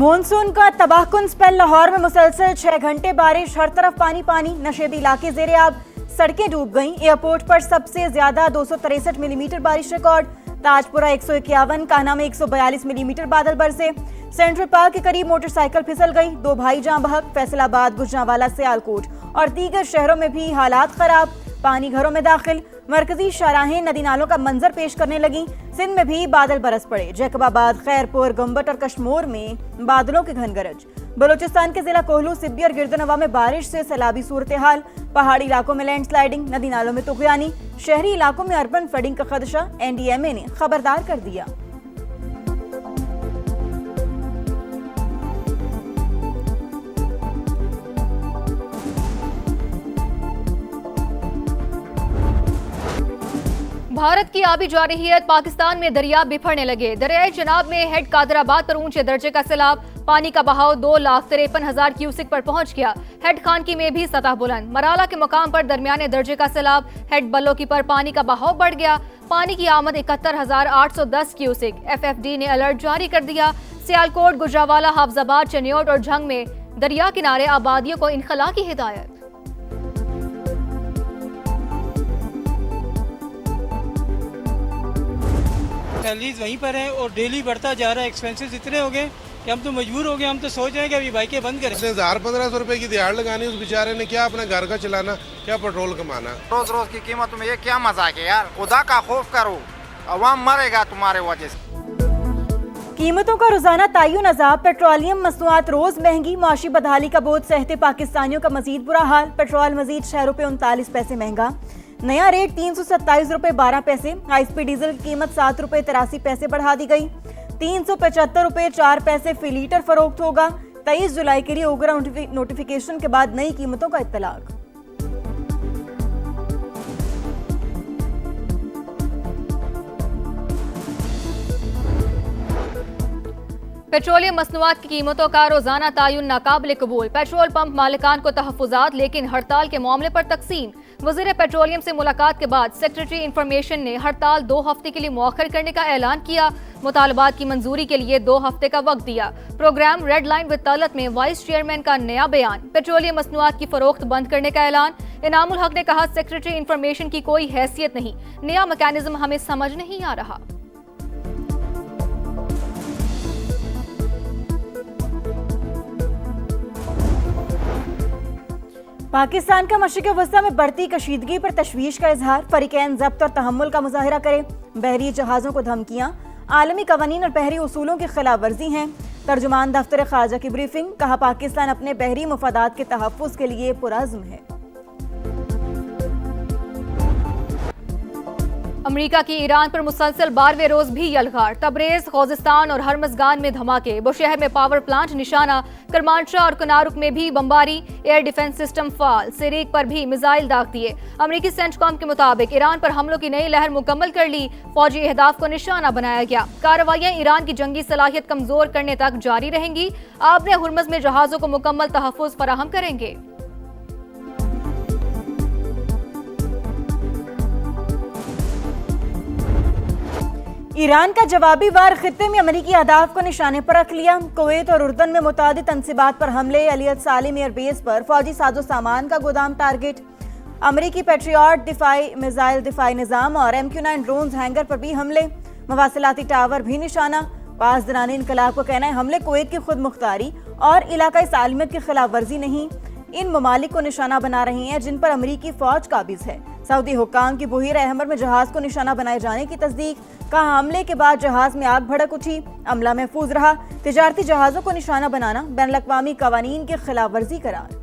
Monsoon का तबाहकुन spell. Lahore में मुसलसल 6 घंटे बारिश, हर तरफ पानी पानी, नशेबी इलाके जेरे आब, सड़कें डूब गईं। एयरपोर्ट पर सबसे ज्यादा 263 मिलीमीटर बारिश रिकॉर्ड। ताजपुरा 151, कान्हा में 142 मिलीमीटर बादल बरसे। सेंट्रल पार्क के करीब मोटरसाइकिल फिसल गई, 2 भाई जाँ बहक। फैसलाबाद, गुजरांवाला, सियालकोट और दीगर शहरों में भी हालात खराब, पानी घरों में दाखिल। मरकजी शाहराहें नदी नालों का मंजर पेश करने लगी। सिंध में भी बादल बरस पड़े। जैकबाबाद, खैरपुर, गंबट और कश्मोर में बादलों की घन गरज। बलूचिस्तान के जिला कोहलू, सिब्बी और गिरदनवा में बारिश से सैलाबी सूरत हाल। पहाड़ी इलाकों में लैंडस्लाइडिंग, नदी नालों में तुगयानी। शहरी इलाकों में अर्बन फ्लडिंग का खदशा, NDMA ने खबरदार कर दिया। भारत की आबी जारहियत, पाकिस्तान में दरिया बिफरने लगे। दरियाए जनाब में हेड कादराबाद पर ऊंचे दर्जे का सैलाब, पानी का बहाव 2,53,000 क्यूसिक पर पहुंच गया। हेड खानकी में भी सतह बुलंद। मराला के मुकाम पर दरमियाने दर्जे का सैलाब, हेड बल्लोकी पर पानी का बहाव बढ़ गया। पानी की आमद 71,810 क्यूसिक। FFD ने अलर्ट जारी कर दिया। सियालकोट, गुजरांवाला, हाफजाबाद, चनियोट और झंग में दरिया किनारे आबादियों को इनखला की हिदायत। सैलरीज वहीं पर है और डेली बढ़ता जा रहा है। एक्सपेंसेस इतने हो गए कि हम तो मजबूर हो गए। हम तो सोच रहे हैं कि अभी बाइकें बंद करें। 1000-1500 रुपए की दिहाड़ लगानी, उस बेचारे ने क्या अपना घर का चलाना, क्या पेट्रोल कमाना। रोज रोज की कीमत में ये क्या मजाक है यार। खुदा का खौफ करो, अवाम मरेगा तुम्हारे वजह से। कीमतों का रोजाना तायुन अजाब, पेट्रोलियम मसनूआत रोज महंगी। मुआशी बदहाली का बोझ सहते पाकिस्तानियों का मजीद बुरा हाल। पेट्रोल मजीद 6 रुपए 39 पैसे महंगा। नया रेट 327 रुपए 12 पैसे। हाई स्पीड डीजल की कीमत 7 रुपए 83 पैसे बढ़ा दी गई। 375 रुपए 4 पैसे फी लीटर फरोख्त होगा। 23 जुलाई के लिए ओगरा नोटिफिकेशन के बाद नई कीमतों का इत्तलाक। पेट्रोलियम मसनूआत की कीमतों का रोजाना तायुन नाकाबिल कबूल। पेट्रोल पंप मालिकान को तहफुजात, लेकिन हड़ताल के मामले पर तकसीम। वज़ीर पेट्रोलियम से मुलाकात के बाद सेक्रेटरी इंफॉर्मेशन ने हड़ताल 2 हफ्ते के लिए मौखर करने का ऐलान किया। मुतालबात की मंजूरी के लिए 2 हफ्ते का वक्त दिया। Programme red line with Talat में वाइस चेयरमैन का नया बयान। पेट्रोलियम मसनूआत की फरोख्त बंद करने का ऐलान। इनामुल हक ने कहा, सेक्रेटरी इंफॉर्मेशन की कोई हैसियत नहीं, नया मैकेनिज्म हमें समझ नहीं आ रहा। पाकिस्तान का मशरिक़ वस्ता में बढ़ती कशीदगी पर तशवीश का इजहार। फरीकैन ज़ब्त और तहम्मुल का मुजाहिरा करें। बहरी जहाज़ों को धमकियाँ आलमी कवानीन और बहरी उसूलों की खिलाफ वर्जी हैं। तर्जुमान दफ्तर ख़ारजा की ब्रीफिंग, कहा पाकिस्तान अपने बहरी मुफादात के तहफ़्फ़ुज़ के लिए पुरअज़्म है। अमेरिका की ईरान पर मुसलसल 12वें रोज भी यलगार। तबरेज, खोजिस्तान और हरमजगान में धमाके। बुशहर में पावर प्लांट निशाना। करमानशाह और कनारुक में भी बमबारी। एयर डिफेंस सिस्टम फाल। सिरीक पर भी मिसाइल दाग दिए। अमेरिकी सेंटकॉम के मुताबिक ईरान पर हमलों की नई लहर मुकम्मल कर ली। फौजी अहदाफ को निशाना बनाया गया। कार्रवाइयां ईरान की जंगी सलाहियत कमजोर करने तक जारी रहेंगी। आबने हुर्मज में जहाजों को मुकम्मल तहफ़्फ़ुज़ फराहम करेंगे। ईरान का जवाबी वार, खित्ते में अमेरिकी अहदाफ को निशाने पर रख लिया। कुवैत और उर्दन में मुतादिद तनसीबात पर हमले। अलियत सालिम एयरबेस पर फौजी साजो सामान का गोदाम टारगेट। अमेरिकी पेट्रियट दिफाई मिसाइल दिफाई निज़ाम और MQ-9 ड्रोन्स हैंगर पर भी हमले। मवासिलाती टावर भी निशाना। पासदारान इनकलाब को कहना है, हमले कुवैत की खुद मुख्तारी और इलाकाई सालमियत की खिलाफ वर्जी नहीं, इन ममालिक को निशाना बना रही हैं जिन पर अमेरिकी फौज काबिज है। सऊदी हुक्काम की बुहीर अहमर में जहाज को निशाना बनाए जाने की तस्दीक। कहा, हमले के बाद जहाज में आग भड़क उठी, अमला महफूज रहा। तिजारती जहाजों को निशाना बनाना बैनुल-अक़वामी कवानीन की खिलाफ वर्जी करार।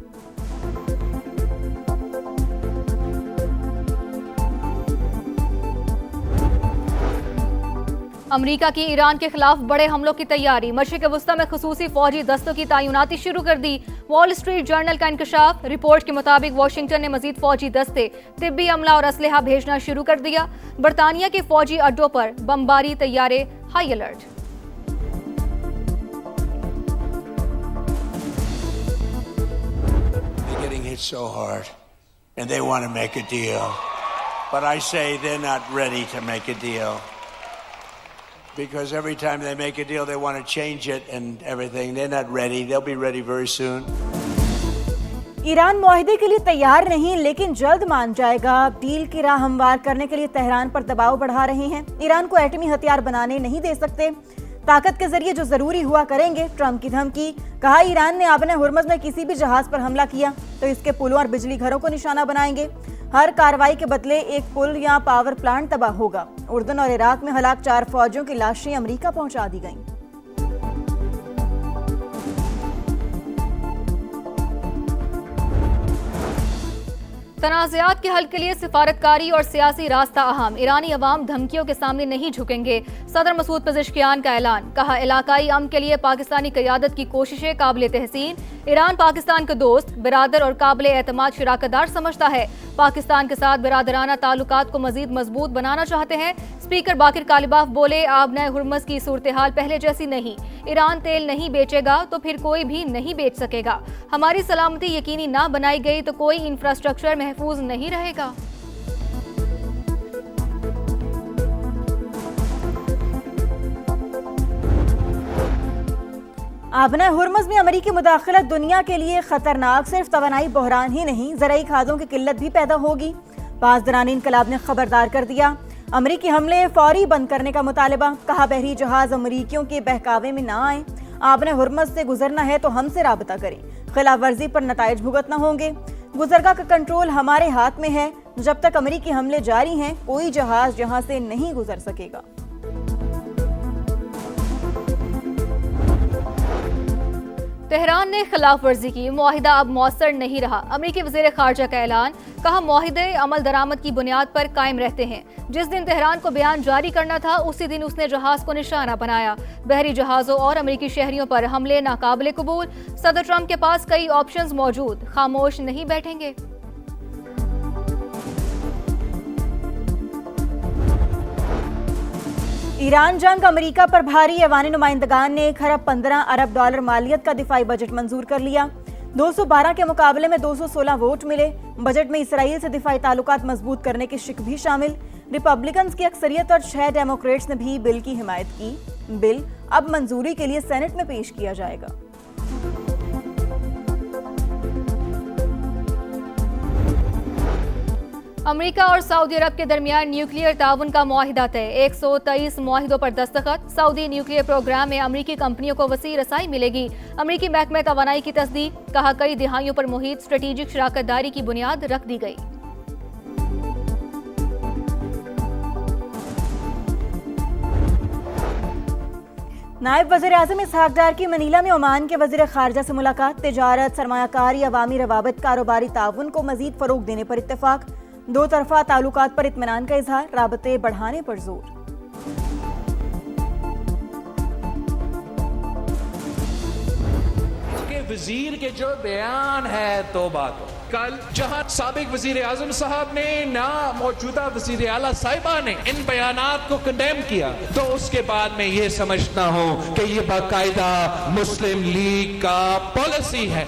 अमेरिका की ईरान के खिलाफ बड़े हमलों की तैयारी। मशरिक़ वस्ता में खुसूसी फौजी दस्तों की तैनाती शुरू कर दी। वॉल स्ट्रीट जर्नल का इंकशाफ। रिपोर्ट के मुताबिक वाशिंगटन ने मजीद फौजी दस्ते, तिब्बी अमला और असलहा भेजना शुरू कर दिया। बरतानिया के फौजी अड्डों पर बमबारी, तैयारे high alert. So hard, and they want to make a deal, but I say they're not ready to make a deal. because every time they make a deal, they want to change it and everything. They're not ready. They'll be ready very soon. Iran मुआहदे के लिए तैयार नहीं, लेकिन जल्द मान जाएगा। Deal की राह हमवार करने के लिए तेहरान पर दबाव बढ़ा रहे हैं। ईरान को एटमी हथियार बनाने नहीं दे सकते, ताकत के जरिए जो जरूरी हुआ करेंगे। ट्रंप की धमकी। कहा, ईरान ने आबने हुर्मज में किसी भी जहाज पर हमला किया तो इसके पुलों और बिजली घरों को निशाना बनाएंगे। हर कार्रवाई के बदले एक पुल या पावर प्लांट तबाह होगा। उर्दन और इराक में हलाक 4 फौजियों की लाशें अमेरिका पहुंचा दी गईं। तनाज़ात के हल के लिए सिफारतकारी और सियासी रास्ता अहम। ईरानी अवाम धमकियों के सामने नहीं झुकेंगे। सदर मसूद पेज़ेश्कियान का ऐलान। कहा, इलाकाई अमन के लिए पाकिस्तानी क़यादत की कोशिशें काबिल तहसीन। ईरान पाकिस्तान को दोस्त, बिरादर और काबिल एतमाद शराकतदार समझता है। पाकिस्तान के साथ बिरादराना ताल्लुकात को मजीद मजबूत बनाना चाहते हैं। स्पीकर बाकिर कालिबाफ बोले, आबनाए हुर्मज की सूरत हाल पहले जैसी नहीं। ईरान तेल नहीं बेचेगा तो फिर कोई भी नहीं बेच सकेगा। हमारी सलामती यकीनी ना बनाई गई तो कोई इंफ्रास्ट्रक्चर महफूज नहीं रहेगा। आबना हुर्मज में अमेरिकी मुदाखलत दुनिया के लिए खतरनाक। सिर्फ तवानाई बहरान ही नहीं, ज़राई खादों की किल्लत भी पैदा होगी। पासदरानी इनकलाब ने खबरदार कर दिया। अमेरिकी हमले फौरी बंद करने का मुतालबा। कहा, बहरी जहाज अमेरिकियों के बहकावे में ना आए। आपने हुर्मज से गुजरना है तो हमसे राबता करें। खिलाफ वर्जी पर नताइज भुगतना होंगे। गुजरगाह का कंट्रोल हमारे हाथ में है। जब तक अमेरिकी हमले जारी हैं, कोई जहाज यहां से नहीं गुजर सकेगा। तेहरान ने खिलाफ वर्जी की, मुआहिदा अब मौसर नहीं रहा। अमेरिकी वज़ीर ख़ारजा का ऐलान। कहा, मुआहिदे अमल दरामद की बुनियाद पर कायम रहते हैं। जिस दिन तेहरान को बयान जारी करना था, उसी दिन उसने जहाज को निशाना बनाया। बहरी जहाज़ों और अमेरिकी शहरियों पर हमले नाकाबिले कबूल। सदर ट्रंप के पास कई ऑप्शंस मौजूद, खामोश नहीं बैठेंगे। ईरान जंग अमेरिका पर भारी। ऐवान नुमाइंदगान ने 1 अरब 15 अरब डॉलर मालियत का दिफाई बजट मंजूर कर लिया। 212 के मुकाबले में 216 वोट मिले। बजट में इसराइल से दिफाई ताल्लुकात मजबूत करने की शिक भी शामिल। रिपब्लिकन्स की अक्सरियत और 6 डेमोक्रेट्स ने भी बिल की हिमायत की। बिल अब मंजूरी के लिए सेनेट में पेश किया जाएगा। अमेरिका और सऊदी अरब के दरमियान न्यूक्लियर ताउन का मुआहिदा तय। 123 मुआहिदों पर दस्तखत। सऊदी न्यूक्लियर प्रोग्राम में अमेरिकी कंपनियों को वसी रसाई मिलेगी। अमेरिकी महकमे तवानाई की तस्दीक। कहा, कई दिहाइयों पर मुहित स्ट्रेटेजिक शराकतदारी की बुनियाद रख दी गई। नायब वज़ीर आज़म इसहाक डार की मनीला में ओमान के वज़ीर ख़ारजा से मुलाकात। तिजारत, सरमायाकारी, अवामी रवाबत, कारोबारी ताउन को मजीद फ़रोग़ देने पर इत्तेफाक। 2 तरफ़ा ताल्लुकात पर इत्मीनान का इजहार। राबते बढ़ाने पर जोर। वजीर के जो बयान है तो बात कल जहां साबिक वजीर आजम साहब ने ना मौजूदा वजीर आला साहिबा ने इन बयानात को कंडेम किया, तो उसके बाद मैं ये समझता हूं कि ये बाकायदा मुस्लिम लीग का पॉलिसी है।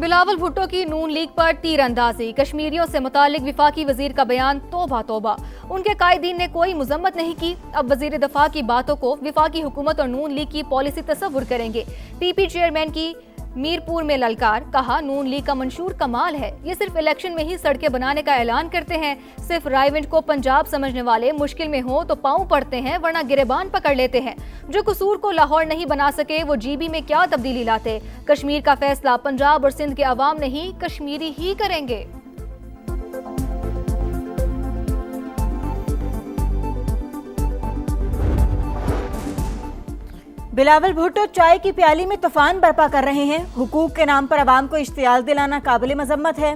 बिलावल भुट्टो की नून लीग पर तीरंदाजी। कश्मीरियों से मुतालिक विफाकी वजीर का बयान तौबा तौबा। उनके कायदीन ने कोई मजम्मत नहीं की। अब वजीर दफा की बातों को विफाकी हुकूमत और नून लीग की पॉलिसी तस्वुर करेंगे। पीपी चेयरमैन की मीरपुर में ललकार। कहा, नून लीग का मंशूर कमाल है। ये सिर्फ इलेक्शन में ही सड़कें बनाने का ऐलान करते हैं। सिर्फ रायविंड को पंजाब समझने वाले मुश्किल में हो तो पांव पड़ते हैं, वरना गिरेबान पकड़ लेते हैं। जो कसूर को लाहौर नहीं बना सके, वो जीबी में क्या तब्दीली लाते। कश्मीर का फैसला पंजाब और सिंध के अवाम नहीं, कश्मीरी ही करेंगे। बिलावल भुट्टो चाय की प्याली में तूफान बर्पा कर रहे हैं। हुकूक के नाम पर अवाम को इश्तियाल दिलाना काबिल मजम्मत है।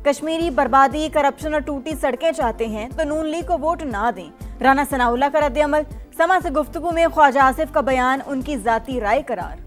कश्मीरी बर्बादी, करप्शन और टूटी सड़कें चाहते हैं तो नून लीग को वोट ना दें। राना सनाउल्लाह का रद्द अमल। समा से गुफ्तगू में ख्वाजा आसिफ का बयान उनकी जाती राय करार।